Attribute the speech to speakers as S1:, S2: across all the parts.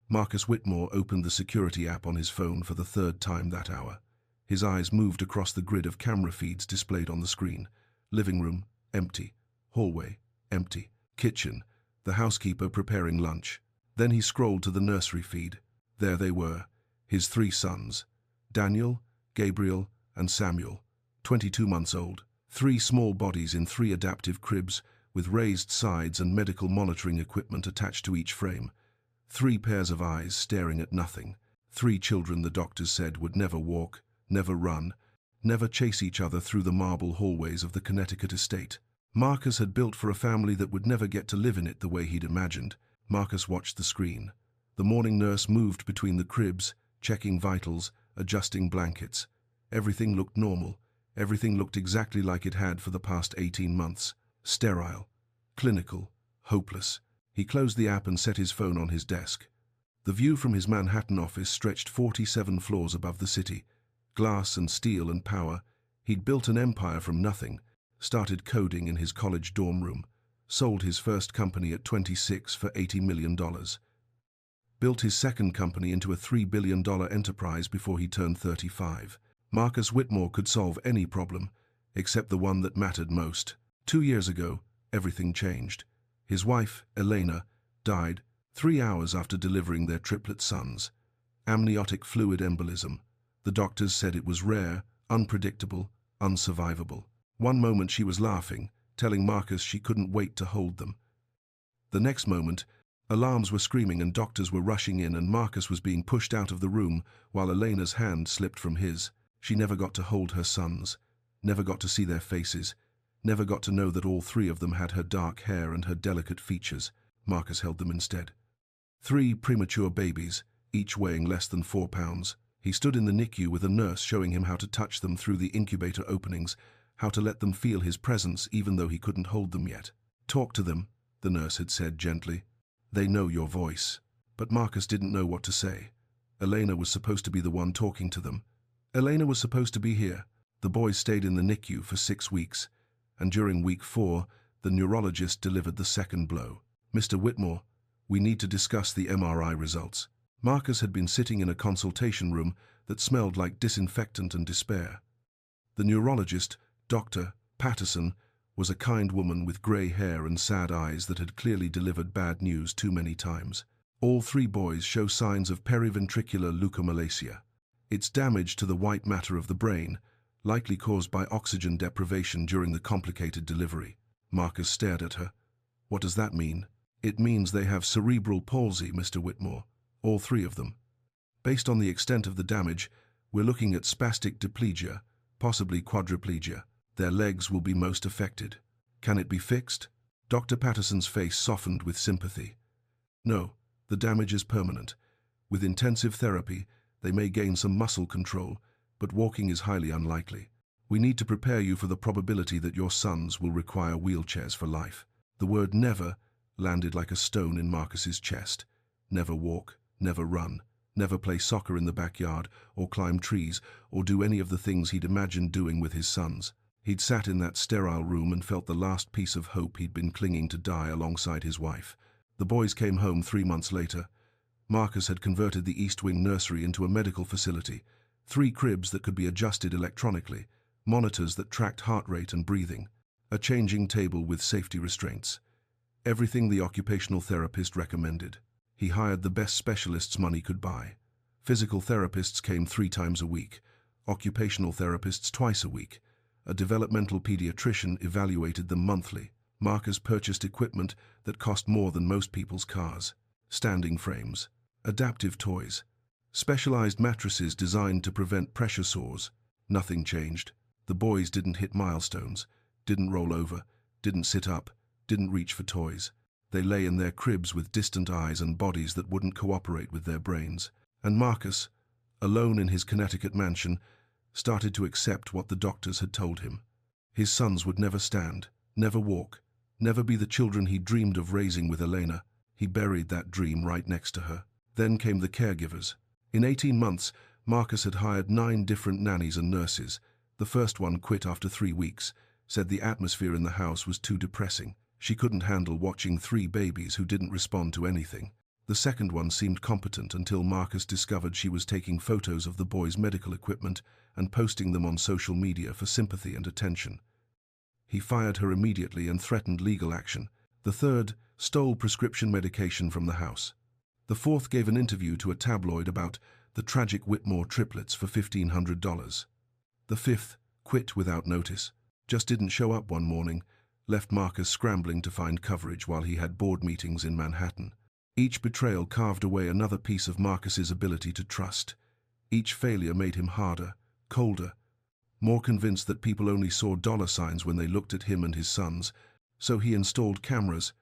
S1: Marcus Whitmore opened the security app on his phone for the third time that hour. His eyes moved across the grid of camera feeds displayed on the screen. Living room, empty. Hallway, empty. Kitchen, the housekeeper preparing lunch. Then he scrolled to the nursery feed. There they were, his 3 sons, Daniel, Gabriel, and Samuel, 22 months old. 3 small bodies in 3 adaptive cribs with raised sides and medical monitoring equipment attached to each frame. 3 pairs of eyes staring at nothing. 3 children the doctors said would never walk, never run, never chase each other through the marble hallways of the Connecticut estate. Marcus had built for a family that would never get to live in it the way he'd imagined. Marcus watched the screen. The morning nurse moved between the cribs, checking vitals, adjusting blankets. Everything looked normal. Everything looked exactly like it had for the past 18 months. Sterile, clinical, hopeless. He closed the app and set his phone on his desk. The view from his Manhattan office stretched 47 floors above the city. Glass and steel and power. He'd built an empire from nothing, started coding in his college dorm room, sold his first company at 26 for $80 million. Built his second company into a $3 billion enterprise before he turned 35. Marcus Whitmore could solve any problem, except the one that mattered most. 2 years ago, everything changed. His wife, Elena, died 3 hours after delivering their triplet sons. Amniotic fluid embolism. The doctors said it was rare, unpredictable, unsurvivable. One moment she was laughing, telling Marcus she couldn't wait to hold them. The next moment, alarms were screaming and doctors were rushing in, and Marcus was being pushed out of the room while Elena's hand slipped from his. She never got to hold her sons, never got to see their faces, never got to know that all 3 of them had her dark hair and her delicate features. Marcus held them instead. 3 premature babies, each weighing less than 4 pounds. He stood in the NICU with a nurse showing him how to touch them through the incubator openings, how to let them feel his presence even though he couldn't hold them yet. "Talk to them," the nurse had said gently. "They know your voice." But Marcus didn't know what to say. Elena was supposed to be the one talking to them. Elena was supposed to be here. The boys stayed in the NICU for 6 weeks, and during week 4, the neurologist delivered the second blow. "Mr. Whitmore, we need to discuss the MRI results." Marcus had been sitting in a consultation room that smelled like disinfectant and despair. The neurologist, Dr. Patterson, was a kind woman with grey hair and sad eyes that had clearly delivered bad news too many times. All 3 boys show signs of periventricular leukomalacia. It's damage to the white matter of the brain, likely caused by oxygen deprivation during the complicated delivery. Marcus stared at her. "What does that mean?" "It means they have cerebral palsy, Mr. Whitmore. All 3 of them. Based on the extent of the damage, we're looking at spastic diplegia, possibly quadriplegia. Their legs will be most affected. Can it be fixed?" Dr. Patterson's face softened with sympathy. "No, the damage is permanent. With intensive therapy, they may gain some muscle control, but walking is highly unlikely. We need to prepare you for the probability that your sons will require wheelchairs for life." The word "never" landed like a stone in Marcus's chest. Never walk, never run, never play soccer in the backyard, or climb trees, or do any of the things he'd imagined doing with his sons. He'd sat in that sterile room and felt the last piece of hope he'd been clinging to die alongside his wife. The boys came home 3 months later. Marcus had converted the East Wing nursery into a medical facility. 3 cribs that could be adjusted electronically, monitors that tracked heart rate and breathing, a changing table with safety restraints. Everything the occupational therapist recommended. He hired the best specialists money could buy. Physical therapists came 3 times a week, occupational therapists twice a week. A developmental pediatrician evaluated them monthly. Marcus purchased equipment that cost more than most people's cars. Standing frames, adaptive toys, specialized mattresses designed to prevent pressure sores. Nothing changed. The boys didn't hit milestones, didn't roll over, didn't sit up, didn't reach for toys. They lay in their cribs with distant eyes and bodies that wouldn't cooperate with their brains. And Marcus, alone in his Connecticut mansion, started to accept what the doctors had told him. His sons would never stand, never walk, never be the children he dreamed of raising with Elena. He buried that dream right next to her. Then came the caregivers. In 18 months, Marcus had hired 9 different nannies and nurses. The first one quit after 3 weeks, said the atmosphere in the house was too depressing. She couldn't handle watching 3 babies who didn't respond to anything. The second one seemed competent until Marcus discovered she was taking photos of the boy's medical equipment and posting them on social media for sympathy and attention. He fired her immediately and threatened legal action. The third stole prescription medication from the house. The fourth gave an interview to a tabloid about the tragic Whitmore triplets for $1,500. The fifth quit without notice, just didn't show up one morning, left Marcus scrambling to find coverage while he had board meetings in Manhattan. Each betrayal carved away another piece of Marcus's ability to trust. Each failure made him harder, colder, more convinced that people only saw dollar signs when they looked at him and his sons. So he installed cameras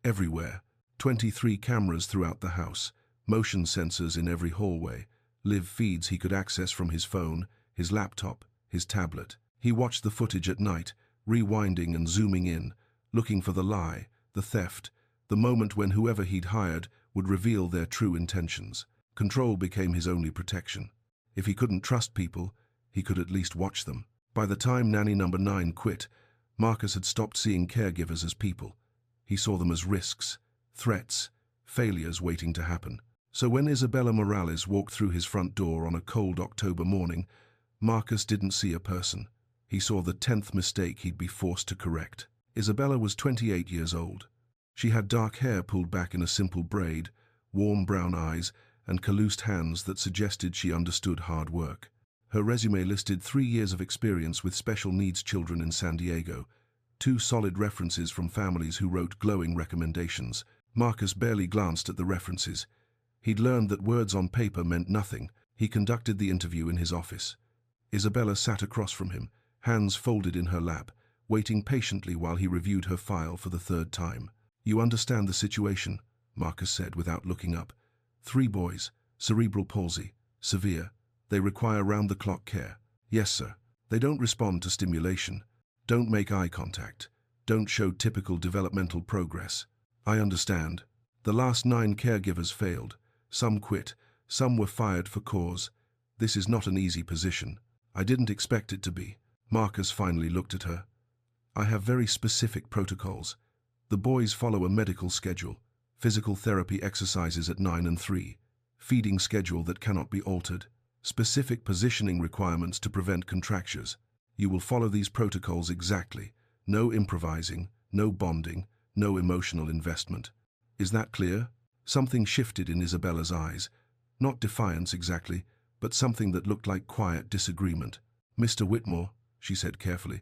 S1: everywhere, 23 cameras throughout the house, motion sensors in every hallway, live feeds he could access from his phone, his laptop, his tablet. He watched the footage at night, rewinding and zooming in, looking for the lie, the theft, the moment when whoever he'd hired would reveal their true intentions. Control became his only protection. If he couldn't trust people, he could at least watch them. By the time nanny number 9 quit, Marcus had stopped seeing caregivers as people. He saw them as risks, threats, failures waiting to happen. So when Isabella Morales walked through his front door on a cold October morning, Marcus didn't see a person. He saw the 10th mistake he'd be forced to correct. Isabella was 28 years old. She had dark hair pulled back in a simple braid, warm brown eyes, and calloused hands that suggested she understood hard work. Her resume listed 3 years of experience with special needs children in San Diego, 2 solid references from families who wrote glowing recommendations. Marcus barely glanced at the references. He'd learned that words on paper meant nothing. He conducted the interview in his office. Isabella sat across from him, hands folded in her lap, waiting patiently while he reviewed her file for the 3rd time. "You understand the situation," Marcus said without looking up. 3 boys, cerebral palsy, severe. They require round-the-clock care." "Yes, sir. They don't respond to stimulation, don't make eye contact, don't show typical developmental progress." "I understand. The last 9 caregivers failed. Some quit, some were fired for cause. This is not an easy position. I didn't expect it to be." Marcus finally looked at her. "I have very specific protocols. The boys follow a medical schedule, physical therapy exercises at 9 and 3, feeding schedule that cannot be altered, specific positioning requirements to prevent contractures. You will follow these protocols exactly. No improvising, no bonding, no emotional investment. Is that clear?" Something shifted in Isabella's eyes. Not defiance exactly, but something that looked like quiet disagreement. "Mr. Whitmore," she said carefully,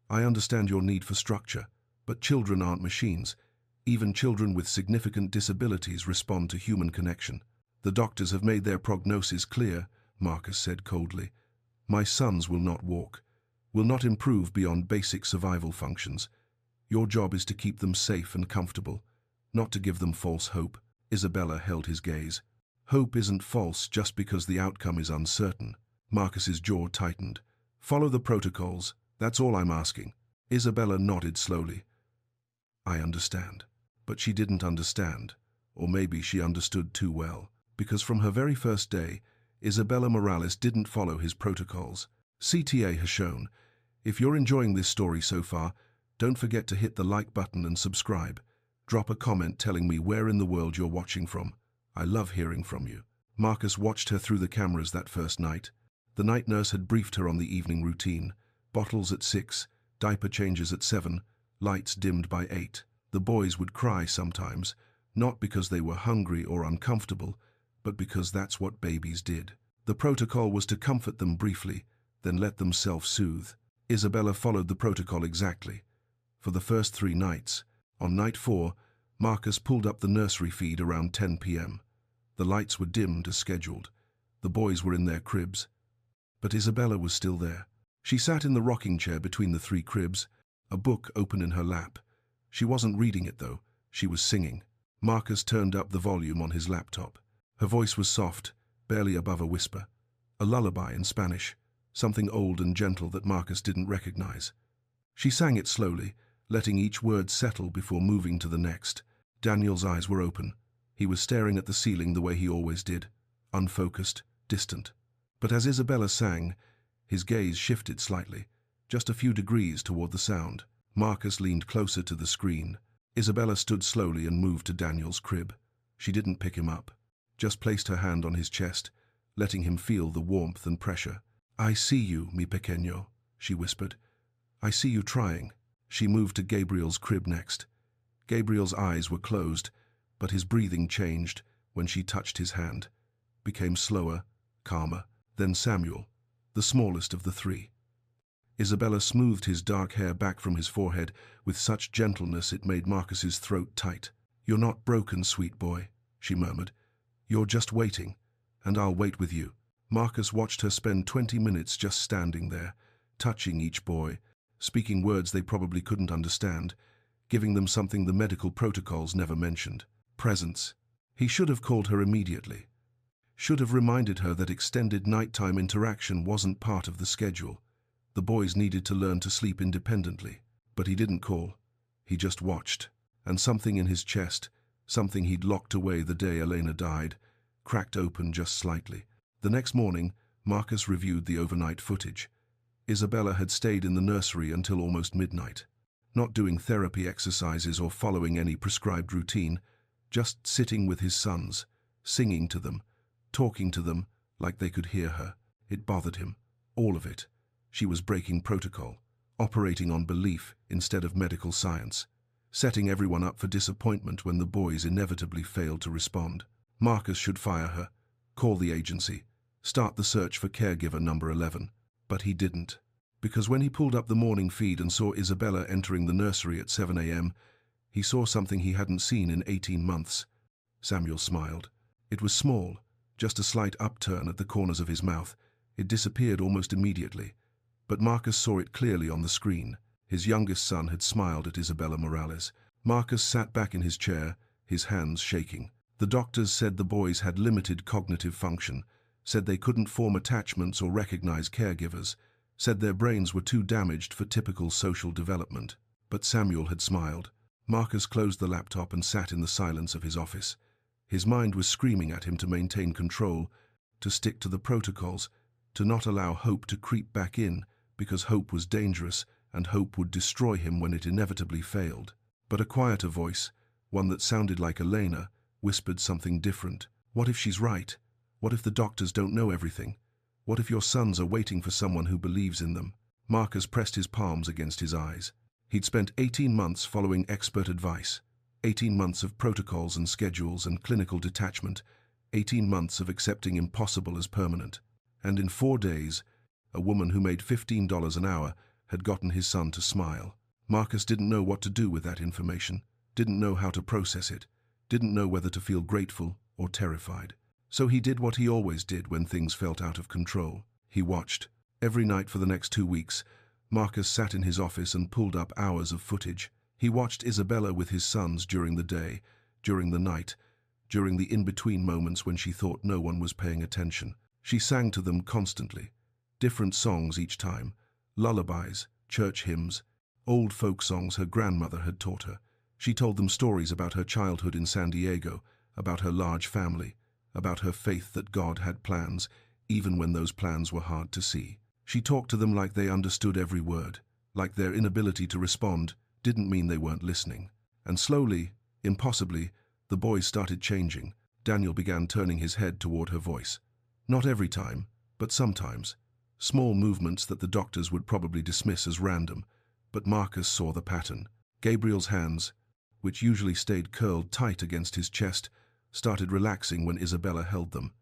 S1: "I understand your need for structure, but children aren't machines. Even children with significant disabilities respond to human connection." "The doctors have made their prognosis clear," Marcus said coldly. "My sons will not walk, will not improve beyond basic survival functions. Your job is to keep them safe and comfortable, not to give them false hope." Isabella held his gaze. "Hope isn't false just because the outcome is uncertain." Marcus's jaw tightened. "Follow the protocols, that's all I'm asking." Isabella nodded slowly. "I understand." But she didn't understand, or maybe she understood too well, because from her very first day, Isabella Morales didn't follow his protocols. CTA has shown. If you're enjoying this story so far, don't forget to hit the like button and subscribe. Drop a comment telling me where in the world you're watching from. I love hearing from you. Marcus watched her through the cameras that first night. The night nurse had briefed her on the evening routine. Bottles at 6, diaper changes at 7, lights dimmed by 8. The boys would cry sometimes, not because they were hungry or uncomfortable, but because that's what babies did. The protocol was to comfort them briefly, then let them self-soothe. Isabella followed the protocol exactly. For the first 3 nights. On night 4, Marcus pulled up the nursery feed around 10 p.m. The lights were dimmed as scheduled. The boys were in their cribs. But Isabella was still there. She sat in the rocking chair between the 3 cribs, a book open in her lap. She wasn't reading it, though. She was singing. Marcus turned up the volume on his laptop. Her voice was soft, barely above a whisper. A lullaby in Spanish, something old and gentle that Marcus didn't recognize. She sang it slowly, letting each word settle before moving to the next. Daniel's eyes were open. He was staring at the ceiling the way he always did, unfocused, distant. But as Isabella sang, his gaze shifted slightly, just a few degrees toward the sound. Marcus leaned closer to the screen. Isabella stood slowly and moved to Daniel's crib. She didn't pick him up, just placed her hand on his chest, letting him feel the warmth and pressure. "I see you, mi pequeño," she whispered. "I see you trying." She moved to Gabriel's crib next. Gabriel's eyes were closed, but his breathing changed when she touched his hand, became slower, calmer. Then Samuel, the smallest of the three. Isabella smoothed his dark hair back from his forehead with such gentleness it made Marcus's throat tight. "You're not broken, sweet boy," she murmured. "You're just waiting, and I'll wait with you." Marcus watched her spend 20 minutes just standing there, touching each boy, speaking words they probably couldn't understand, giving them something the medical protocols never mentioned. Presence. He should have called her immediately. Should have reminded her that extended nighttime interaction wasn't part of the schedule. The boys needed to learn to sleep independently. But he didn't call. He just watched. And something in his chest, something he'd locked away the day Elena died, cracked open just slightly. The next morning, Marcus reviewed the overnight footage. Isabella had stayed in the nursery until almost midnight, not doing therapy exercises or following any prescribed routine, just sitting with his sons, singing to them, talking to them like they could hear her. It bothered him, all of it. She was breaking protocol, operating on belief instead of medical science, setting everyone up for disappointment when the boys inevitably failed to respond. Marcus should fire her, call the agency, start the search for caregiver number 11. But he didn't, because when he pulled up the morning feed and saw Isabella entering the nursery at 7 a.m., he saw something he hadn't seen in 18 months. Samuel smiled. It was small, just a slight upturn at the corners of his mouth. It disappeared almost immediately, but Marcus saw it clearly on the screen. His youngest son had smiled at Isabella Morales. Marcus sat back in his chair, his hands shaking. The doctors said the boys had limited cognitive function, said they couldn't form attachments or recognize caregivers, said their brains were too damaged for typical social development. But Samuel had smiled. Marcus closed the laptop and sat in the silence of his office. His mind was screaming at him to maintain control, to stick to the protocols, to not allow hope to creep back in, because hope was dangerous and hope would destroy him when it inevitably failed. But a quieter voice, one that sounded like Elena, whispered something different. What if she's right? What if the doctors don't know everything? What if your sons are waiting for someone who believes in them? Marcus pressed his palms against his eyes. He'd spent 18 months following expert advice, 18 months of protocols and schedules and clinical detachment, 18 months of accepting impossible as permanent. And in 4 days, a woman who made $15 an hour had gotten his son to smile. Marcus didn't know what to do with that information, didn't know how to process it, didn't know whether to feel grateful or terrified. So he did what he always did when things felt out of control. He watched. Every night for the next 2 weeks, Marcus sat in his office and pulled up hours of footage. He watched Isabella with his sons during the day, during the night, during the in-between moments when she thought no one was paying attention. She sang to them constantly, different songs each time, lullabies, church hymns, old folk songs her grandmother had taught her. She told them stories about her childhood in San Diego, about her large family, about her faith that God had plans, even when those plans were hard to see. She talked to them like they understood every word, like their inability to respond didn't mean they weren't listening. And slowly, impossibly, the boys started changing. Daniel began turning his head toward her voice. Not every time, but sometimes. Small movements that the doctors would probably dismiss as random, but Marcus saw the pattern. Gabriel's hands, which usually stayed curled tight against his chest, started relaxing when Isabella held them.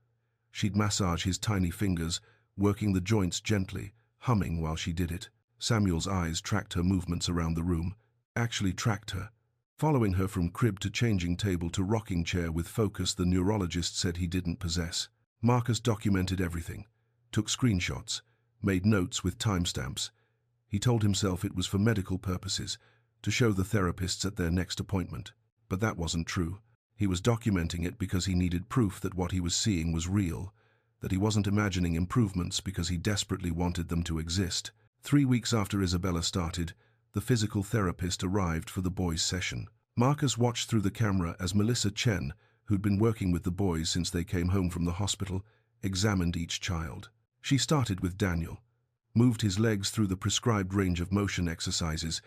S1: She'd massage his tiny fingers, working the joints gently, humming while she did it. Samuel's eyes tracked her movements around the room, actually tracked her, following her from crib to changing table to rocking chair with focus the neurologist said he didn't possess. Marcus documented everything, took screenshots, made notes with timestamps. He told himself it was for medical purposes, to show the therapists at their next appointment. But that wasn't true. He was documenting it because he needed proof that what he was seeing was real, that he wasn't imagining improvements because he desperately wanted them to exist. 3 weeks after Isabella started, the physical therapist arrived for the boys' session. Marcus watched through the camera as Melissa Chen, who'd been working with the boys since they came home from the hospital, examined each child. She started with Daniel, moved his legs through the prescribed range of motion exercises,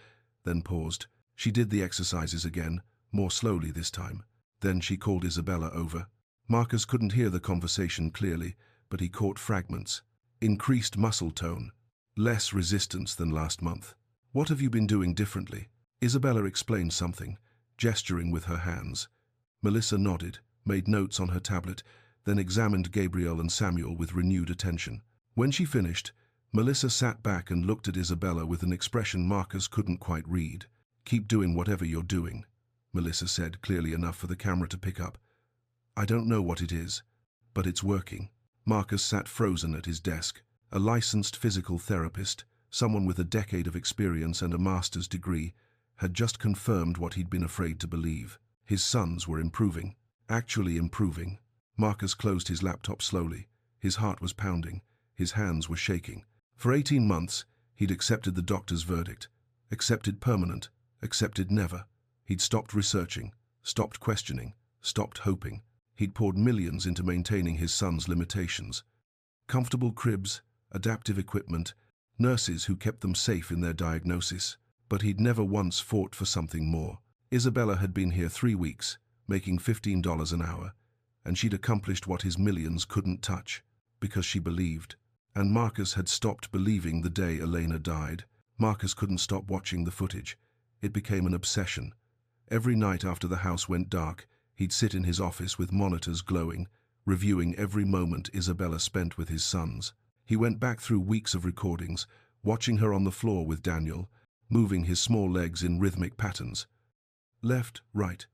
S1: then paused. She did the exercises again, more slowly this time. Then she called Isabella over. Marcus couldn't hear the conversation clearly, but he caught fragments. Increased muscle tone. Less resistance than last month. What have you been doing differently? Isabella explained something, gesturing with her hands. Melissa nodded, made notes on her tablet, then examined Gabriel and Samuel with renewed attention. When she finished, Melissa sat back and looked at Isabella with an expression Marcus couldn't quite read. "Keep doing whatever you're doing," Melissa said, clearly enough for the camera to pick up. "I don't know what it is, but it's working." Marcus sat frozen at his desk. A licensed physical therapist, someone with a decade of experience and a master's degree, had just confirmed what he'd been afraid to believe. His sons were improving. Actually improving. Marcus closed his laptop slowly. His heart was pounding. His hands were shaking. For 18 months, he'd accepted the doctor's verdict. Accepted permanent. Accepted never. He'd stopped researching. Stopped questioning. Stopped hoping. He'd poured millions into maintaining his son's limitations. Comfortable cribs, adaptive equipment, nurses who kept them safe in their diagnosis. But he'd never once fought for something more. Isabella had been here 3 weeks, making $15 an hour, and she'd accomplished what his millions couldn't touch, because she believed. And Marcus had stopped believing the day Elena died. Marcus couldn't stop watching the footage. It became an obsession. Every night after the house went dark, he'd sit in his office with monitors glowing, reviewing every moment Isabella spent with his sons. He went back through weeks of recordings, watching her on the floor with Daniel, moving his small legs in rhythmic patterns. Left, right,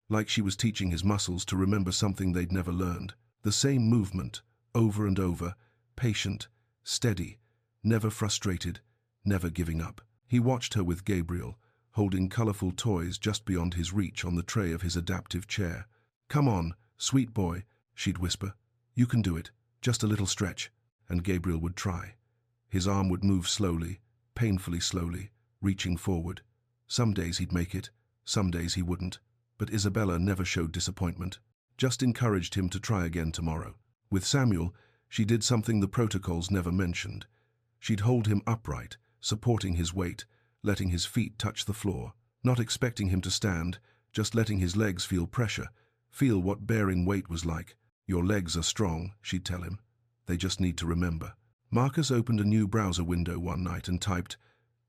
S1: like she was teaching his muscles to remember something they'd never learned. The same movement, over and over, patient, steady, never frustrated, never giving up. He watched her with Gabriel, holding colorful toys just beyond his reach on the tray of his adaptive chair. "Come on, sweet boy," she'd whisper. "You can do it. Just a little stretch." And Gabriel would try. His arm would move slowly, painfully slowly, reaching forward. Some days he'd make it, some days he wouldn't. But Isabella never showed disappointment, just encouraged him to try again tomorrow. With Samuel, she did something the protocols never mentioned. She'd hold him upright, supporting his weight, letting his feet touch the floor, not expecting him to stand, just letting his legs feel pressure, feel what bearing weight was like. "Your legs are strong," she'd tell him. "They just need to remember." Marcus opened a new browser window one night and typed,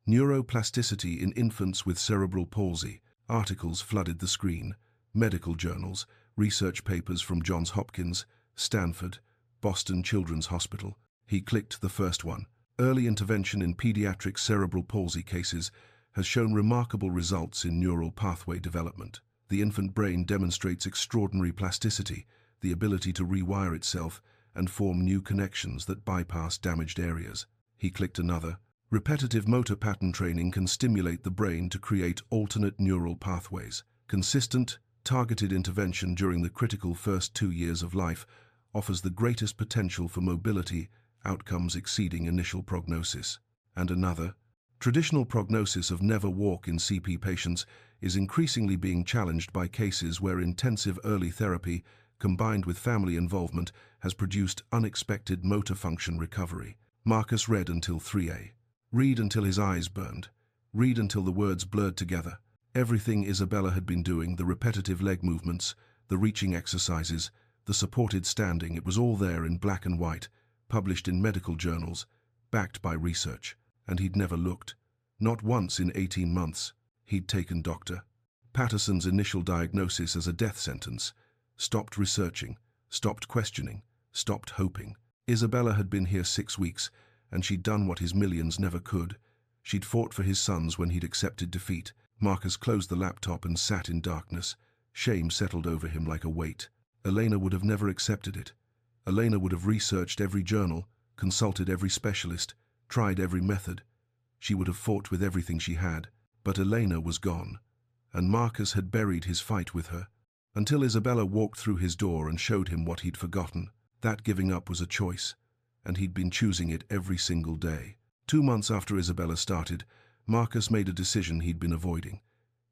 S1: "Neuroplasticity in infants with cerebral palsy." Articles flooded the screen. Medical journals, research papers from Johns Hopkins, Stanford, Boston Children's Hospital. He clicked the first one. Early intervention in pediatric cerebral palsy cases has shown remarkable results in neural pathway development. The infant brain demonstrates extraordinary plasticity, the ability to rewire itself and form new connections that bypass damaged areas. He clicked another. Repetitive motor pattern training can stimulate the brain to create alternate neural pathways. Consistent, targeted intervention during the critical first 2 years of life offers the greatest potential for mobility, outcomes exceeding initial prognosis. And another. Traditional prognosis of never walk in CP patients is increasingly being challenged by cases where intensive early therapy combined with family involvement has produced unexpected motor function recovery. Marcus read until 3 a. Read until his eyes burned. Read until the words blurred together. Everything Isabella had been doing, the repetitive leg movements, the reaching exercises, the supported standing, it was all there in black and white, published in medical journals, backed by research. And he'd never looked. Not once in 18 months. He'd taken Dr. Patterson's initial diagnosis as a death sentence, stopped researching, stopped questioning, stopped hoping. Isabella had been here 6 weeks, and she'd done what his millions never could. She'd fought for his sons when he'd accepted defeat. Marcus closed the laptop and sat in darkness. Shame settled over him like a weight. Elena would have never accepted it. Elena would have researched every journal, consulted every specialist, tried every method. She would have fought with everything she had. But Elena was gone, and Marcus had buried his fight with her, until Isabella walked through his door and showed him what he'd forgotten. That giving up was a choice, and he'd been choosing it every single day. 2 months after Isabella started, Marcus made a decision he'd been avoiding.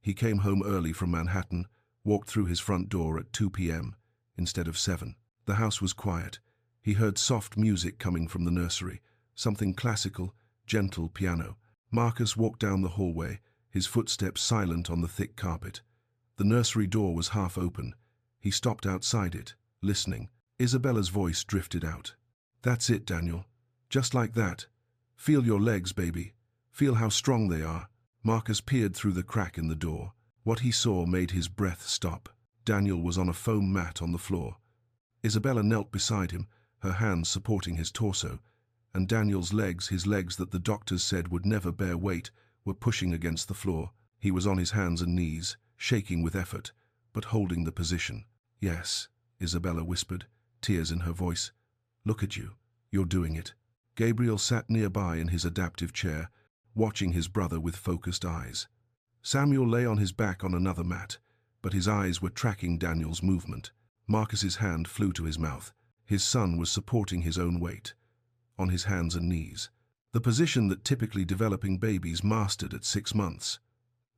S1: He came home early from Manhattan, walked through his front door at 2 p.m. instead of 7. The house was quiet. He heard soft music coming from the nursery, something classical, gentle piano. Marcus walked down the hallway, his footsteps silent on the thick carpet. The nursery door was half open. He stopped outside it, listening. Isabella's voice drifted out. "That's it, Daniel. Just like that. Feel your legs, baby. Feel how strong they are." Marcus peered through the crack in the door. What he saw made his breath stop. Daniel was on a foam mat on the floor. Isabella knelt beside him, her hands supporting his torso, and Daniel's legs, his legs that the doctors said would never bear weight, were pushing against the floor. He was on his hands and knees, shaking with effort, but holding the position. "Yes," Isabella whispered, tears in her voice. "Look at you. You're doing it." Gabriel sat nearby in his adaptive chair, watching his brother with focused eyes. Samuel lay on his back on another mat, but his eyes were tracking Daniel's movement. Marcus's hand flew to his mouth. His son was supporting his own weight, on his hands and knees. The position that typically developing babies mastered at 6 months.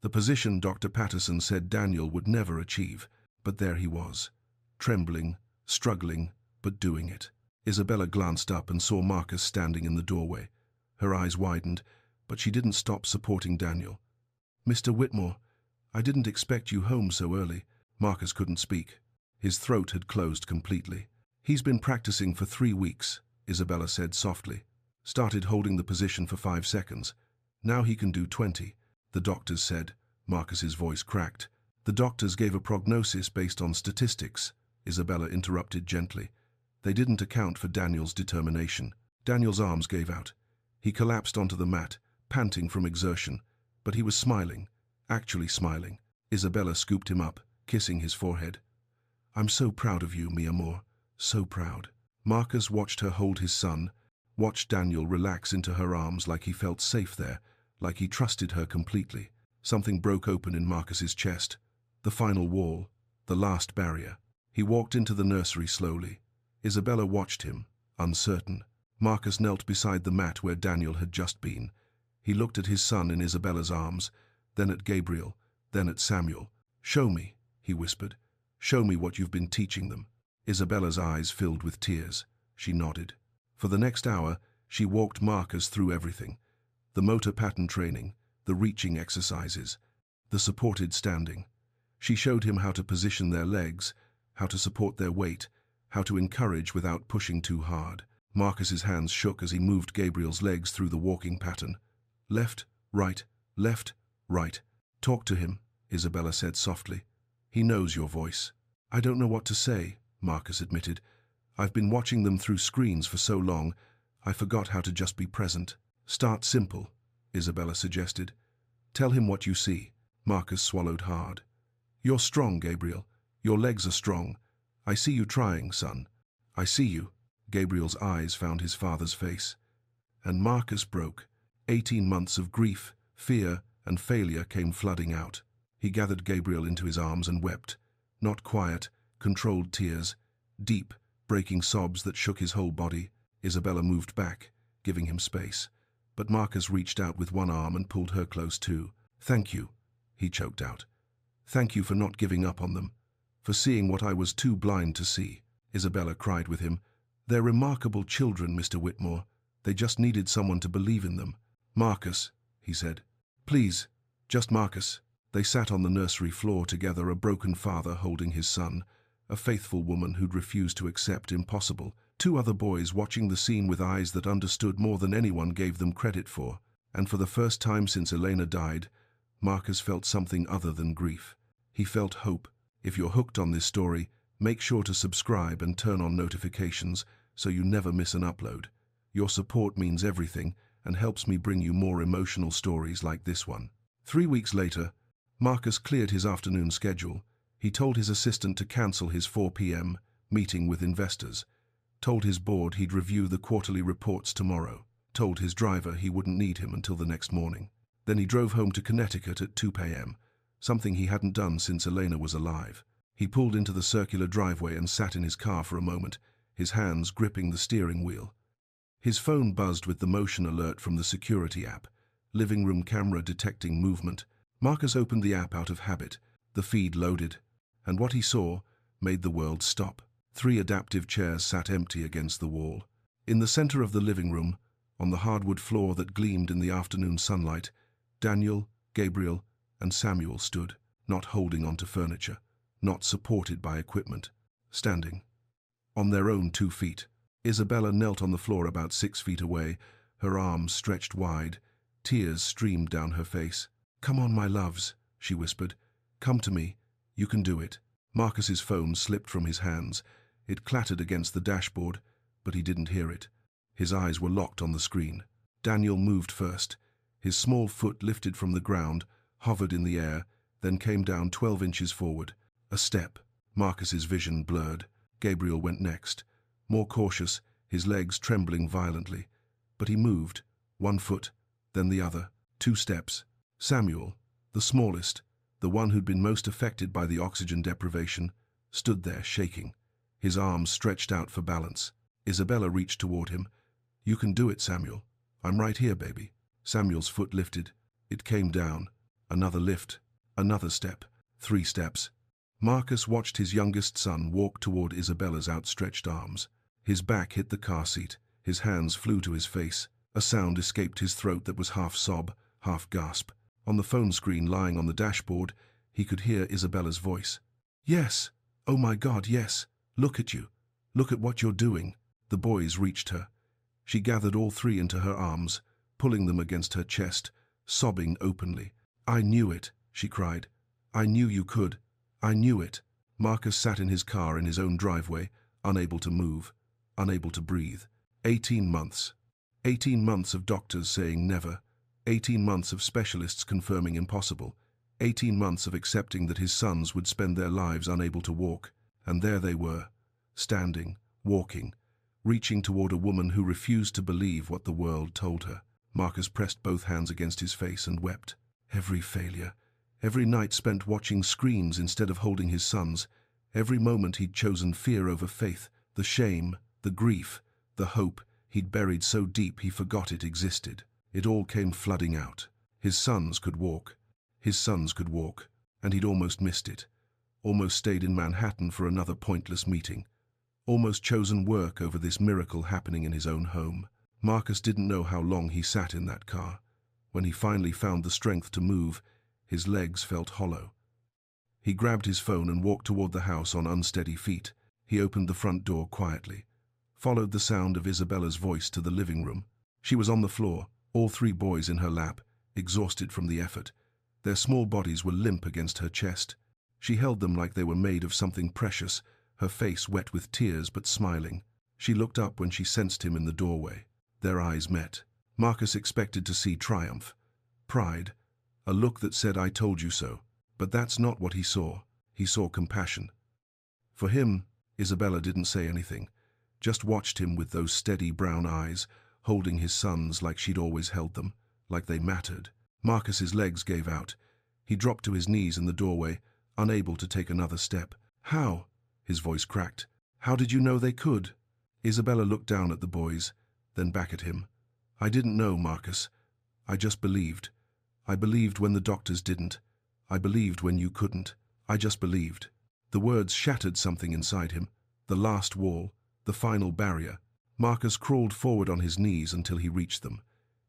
S1: The position Dr. Patterson said Daniel would never achieve, but there he was, trembling, struggling, but doing it. Isabella glanced up and saw Marcus standing in the doorway. Her eyes widened, but she didn't stop supporting Daniel. "Mr. Whitmore, I didn't expect you home so early." Marcus couldn't speak. His throat had closed completely. "He's been practicing for 3 weeks, Isabella said softly. "Started holding the position for 5 seconds. Now he can do 20. The doctors said." Marcus's voice cracked. "The doctors gave a prognosis based on statistics," Isabella interrupted gently. "They didn't account for Daniel's determination." Daniel's arms gave out. He collapsed onto the mat, panting from exertion, but he was smiling, actually smiling. Isabella scooped him up, kissing his forehead. "I'm so proud of you, mi amor, so proud." Marcus watched her hold his son, watched Daniel relax into her arms like he felt safe there, like he trusted her completely. Something broke open in Marcus's chest. The final wall, the last barrier. He walked into the nursery slowly. Isabella watched him, uncertain. Marcus knelt beside the mat where Daniel had just been. He looked at his son in Isabella's arms, then at Gabriel, then at Samuel. "Show me," he whispered. "Show me what you've been teaching them." Isabella's eyes filled with tears. She nodded. For the next hour, she walked Marcus through everything. The motor pattern training, the reaching exercises, the supported standing. She showed him how to position their legs, how to support their weight, how to encourage without pushing too hard. Marcus's hands shook as he moved Gabriel's legs through the walking pattern. Left, right, left, right. "Talk to him," Isabella said softly. "He knows your voice." "I don't know what to say," Marcus admitted. "I've been watching them through screens for so long, I forgot how to just be present." "Start simple," Isabella suggested. "Tell him what you see." Marcus swallowed hard. "You're strong, Gabriel. Your legs are strong. I see you trying, son. I see you." Gabriel's eyes found his father's face. And Marcus broke. 18 months of grief, fear, and failure came flooding out. He gathered Gabriel into his arms and wept. Not quiet, controlled tears, deep, breaking sobs that shook his whole body. Isabella moved back, giving him space. But Marcus reached out with one arm and pulled her close too. "Thank you," he choked out. "Thank you for not giving up on them, for seeing what I was too blind to see." Isabella cried with him. "They're remarkable children, Mr. Whitmore. They just needed someone to believe in them." "Marcus," he said. "Please, just Marcus." They sat on the nursery floor together, a broken father holding his son, a faithful woman who'd refused to accept impossible, 2 other boys watching the scene with eyes that understood more than anyone gave them credit for. And for the first time since Elena died, Marcus felt something other than grief. He felt hope. If you're hooked on this story, make sure to subscribe and turn on notifications so you never miss an upload. Your support means everything and helps me bring you more emotional stories like this one. 3 weeks later, Marcus cleared his afternoon schedule. He told his assistant to cancel his 4 p.m. meeting with investors. Told his board he'd review the quarterly reports tomorrow. Told his driver he wouldn't need him until the next morning. Then he drove home to Connecticut at 2 p.m., something he hadn't done since Elena was alive. He pulled into the circular driveway and sat in his car for a moment, his hands gripping the steering wheel. His phone buzzed with the motion alert from the security app, living room camera detecting movement. Marcus opened the app out of habit. The feed loaded, and what he saw made the world stop. 3 adaptive chairs sat empty against the wall. In the center of the living room, on the hardwood floor that gleamed in the afternoon sunlight, Daniel, Gabriel, and Samuel stood. not holding onto furniture, not supported by equipment, standing. On their own 2 feet, Isabella knelt on the floor about 6 feet away, her arms stretched wide. Tears streamed down her face. "Come on, my loves," she whispered. "Come to me. You can do it." Marcus's phone slipped from his hands. It clattered against the dashboard, but he didn't hear it. His eyes were locked on the screen. Daniel moved first. His small foot lifted from the ground, hovered in the air, then came down 12 inches forward. A step. Marcus's vision blurred. Gabriel went next. More cautious, his legs trembling violently. But he moved. 1 foot, then the other. 2 steps. Samuel, the smallest, the one who'd been most affected by the oxygen deprivation, stood there shaking, his arms stretched out for balance. Isabella reached toward him. "You can do it, Samuel. I'm right here, baby." Samuel's foot lifted. It came down. Another lift. Another step. 3 steps. Marcus watched his youngest son walk toward Isabella's outstretched arms. His back hit the car seat. His hands flew to his face. A sound escaped his throat that was half sob, half gasp. On the phone screen lying on the dashboard, he could hear Isabella's voice. "Yes. Oh my God, yes. Look at you. Look at what you're doing." The boys reached her. She gathered all 3 into her arms, pulling them against her chest, sobbing openly. "I knew it," she cried. "I knew you could. I knew it." Marcus sat in his car in his own driveway, unable to move, unable to breathe. 18 months. 18 months of doctors saying never. 18 months of specialists confirming impossible. 18 months of accepting that his sons would spend their lives unable to walk. And there they were, standing, walking, reaching toward a woman who refused to believe what the world told her. Marcus pressed both hands against his face and wept. Every failure, every night spent watching screens instead of holding his sons, every moment he'd chosen fear over faith, the shame, the grief, the hope he'd buried so deep he forgot it existed. It all came flooding out. His sons could walk. His sons could walk, and he'd almost missed it. Almost stayed in Manhattan for another pointless meeting. Almost chosen work over this miracle happening in his own home. Marcus didn't know how long he sat in that car. When he finally found the strength to move, his legs felt hollow. He grabbed his phone and walked toward the house on unsteady feet. He opened the front door quietly, followed the sound of Isabella's voice to the living room. She was on the floor, all 3 boys in her lap, exhausted from the effort. Their small bodies were limp against her chest. She held them like they were made of something precious, her face wet with tears but smiling. She looked up when she sensed him in the doorway. Their eyes met. Marcus expected to see triumph, pride, a look that said, "I told you so." But that's not what he saw. He saw compassion. For him, Isabella didn't say anything, just watched him with those steady brown eyes, holding his sons like she'd always held them, like they mattered. Marcus's legs gave out. He dropped to his knees in the doorway, unable to take another step. "How?" His voice cracked. "How did you know they could?" Isabella looked down at the boys, then back at him. "I didn't know, Marcus. I just believed. I believed when the doctors didn't. I believed when you couldn't. I just believed." The words shattered something inside him. The last wall, the final barrier. Marcus crawled forward on his knees until he reached them.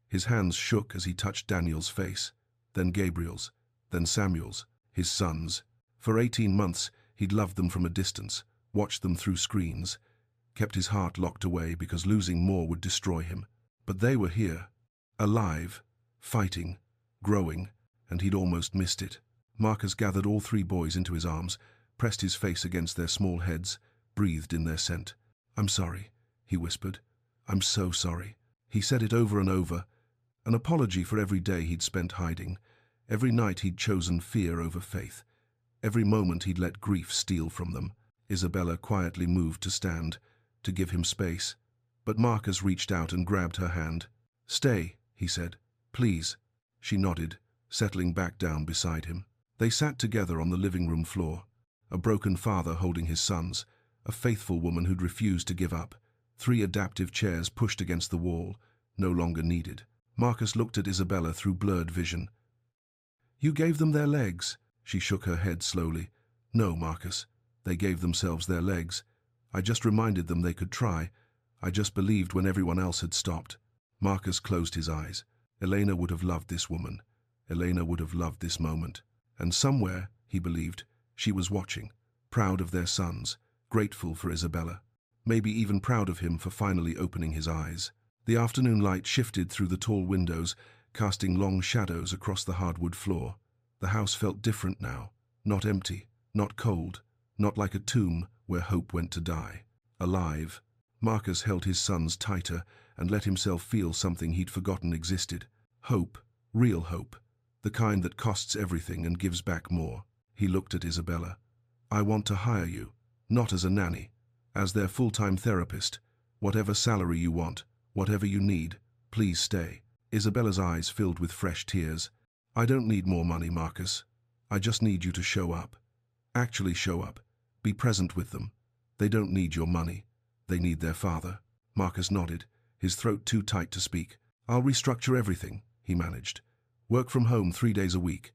S1: His hands shook as he touched Daniel's face, then Gabriel's, then Samuel's, his sons. For 18 months, he'd loved them from a distance, watched them through screens, kept his heart locked away because losing more would destroy him. But they were here, alive, fighting, growing, and he'd almost missed it. Marcus gathered all 3 boys into his arms, pressed his face against their small heads, breathed in their scent. "I'm sorry," he whispered. "I'm so sorry." He said it over and over, an apology for every day he'd spent hiding, every night he'd chosen fear over faith, every moment he'd let grief steal from them. Isabella quietly moved to stand, to give him space, but Marcus reached out and grabbed her hand. "Stay," he said. "Please." She nodded, settling back down beside him. They sat together on the living room floor, a broken father holding his sons, a faithful woman who'd refused to give up, 3 adaptive chairs pushed against the wall, no longer needed. Marcus looked at Isabella through blurred vision. "You gave them their legs." She shook her head slowly. "No, Marcus. They gave themselves their legs. I just reminded them they could try. I just believed when everyone else had stopped." Marcus closed his eyes. Elena would have loved this woman. Elena would have loved this moment. And somewhere, he believed. She was watching, proud of their sons, grateful for Isabella, maybe even proud of him for finally opening his eyes. The afternoon light shifted through the tall windows, casting long shadows across the hardwood floor. The house felt different now, not empty, not cold, not like a tomb where hope went to die. Alive. Marcus held his sons tighter and let himself feel something he'd forgotten existed. Hope, real hope, the kind that costs everything and gives back more. He looked at Isabella. I want to hire you, not as a nanny, as their full-time therapist. Whatever salary you want, whatever you need, please stay. Isabella's eyes filled with fresh tears. I don't need more money, Marcus. I just need you to show up. Actually show up. Be present with them. They don't need your money. They need their father. Marcus nodded, his throat too tight to speak. I'll restructure everything, he managed. Work from home 3 days a week.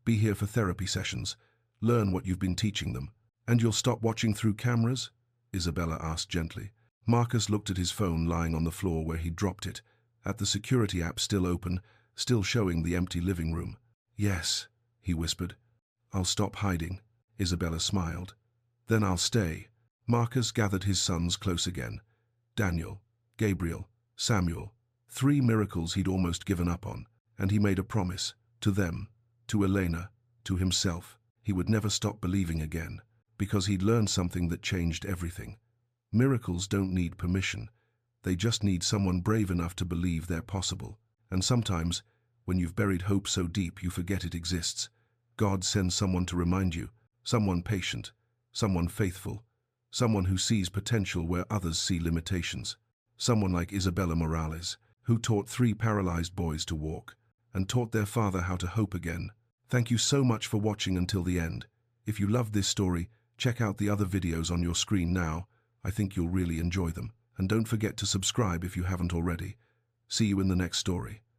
S1: Be here for therapy sessions. Learn what you've been teaching them. And you'll stop watching through cameras? Isabella asked gently. Marcus looked at his phone lying on the floor where he'd dropped it, at the security app still open, still showing the empty living room. Yes, he whispered. I'll stop hiding. Isabella smiled. Then I'll stay. Marcus gathered his sons close again. Daniel, Gabriel, Samuel, 3 miracles he'd almost given up on, and he made a promise, to them, to Elena, to himself. He would never stop believing again, because he'd learned something that changed everything. Miracles don't need permission. They just need someone brave enough to believe they're possible. And sometimes, when you've buried hope so deep you forget it exists, God sends someone to remind you, someone patient, someone faithful, someone who sees potential where others see limitations. Someone like Isabella Morales, who taught 3 paralyzed boys to walk, and taught their father how to hope again. Thank you so much for watching until the end. If you loved this story, check out the other videos on your screen now. I think you'll really enjoy them. And don't forget to subscribe if you haven't already. See you in the next story.